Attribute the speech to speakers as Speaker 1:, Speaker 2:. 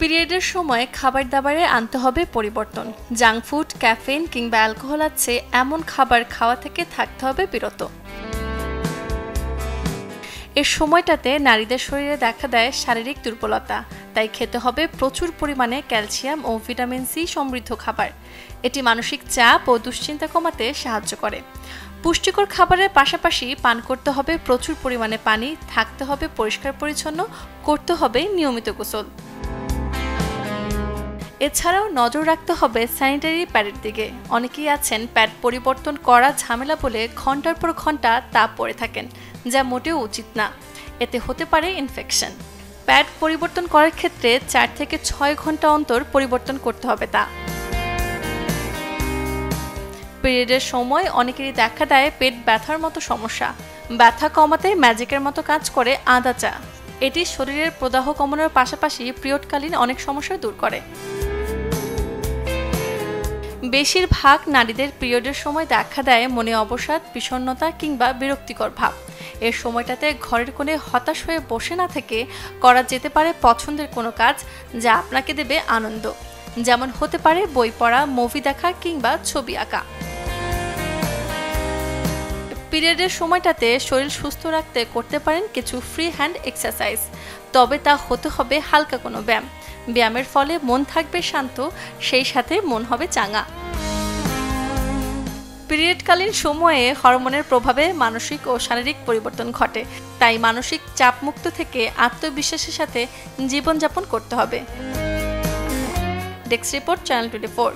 Speaker 1: পিরিয়ডের সময় খাবার দাবারে আনতে হবে পরিবর্তন। জাঙ্ক ফুড, ক্যাফেইন কিংবা অ্যালকোহল আছে এমন খাবার খাওয়া থেকে থাকতে হবে বিরত। এর সময়টাতে নারীদের শরীরে দেখা দেয় শারীরিক দুর্বলতা, তাই খেতে হবে প্রচুর পরিমাণে ক্যালসিয়াম ও ভিটামিন সি সমৃদ্ধ খাবার। এটি মানসিক চাপ ও দুশ্চিন্তা কমাতে সাহায্য করে। পুষ্টিকর খাবারের পাশাপাশি পান করতে হবে প্রচুর পরিমাণে পানি, থাকতে হবে পরিষ্কার পরিচ্ছন্ন, করতে হবে নিয়মিত গোসল। এছাড়াও নজর রাখতে হবে স্যানিটারি প্যাডের দিকে। অনেকেই আছেন প্যাড পরিবর্তন করা ঝামেলা বলে ঘন্টার পর ঘন্টা তা পরে থাকেন, যা মোটেও উচিত না। এতে হতে পারে ইনফেকশন। প্যাড পরিবর্তন করার ক্ষেত্রে 4 থেকে 6 ঘন্টা অন্তর পরিবর্তন করতে হবে তা। পিরিয়ডের সময় অনেকেরই দেখা দেয় পেট ব্যথার মতো সমস্যা। ব্যথা কমাতে ম্যাজিকের মতো কাজ করে আদা চা। এটি শরীরের প্রদাহ কমানোর পাশাপাশি পিরিয়ডকালীন অনেক সমস্যা দূর করে। বেশিরভাগ নারীদের পিরিয়ডের সময় দেখা দেয় মনে অবসাদ, বিষণ্ণতা কিংবা বিরক্তিকর ভাব। এর সময়টাতে ঘরের কোণে হতাশ হয়ে বসে না থেকে করা যেতে পারে পছন্দের কোনো কাজ, যা আপনাকে দেবে আনন্দ। যেমন হতে পারে বই পড়া, মুভি দেখা কিংবা ছবি আঁকা। পিরিয়ডের সময়টাতে শরীর সুস্থ রাখতে করতে পারেন কিছু ফ্রি হ্যান্ড এক্সারসাইজ, তবে তা হতে হবে হালকা কোনো ব্যায়াম। ব্যায়ামের ফলে মন থাকবে শান্ত, সেই সাথে মন হবে চাঙ্গা। পিরিয়ডকালীন সময়ে হরমোনের প্রভাবে মানসিক ও শারীরিক পরিবর্তন ঘটে, তাই মানসিক চাপমুক্ত থেকে আত্মবিশ্বাসের সাথে জীবনযাপন করতে হবে। Desk report, channel 24।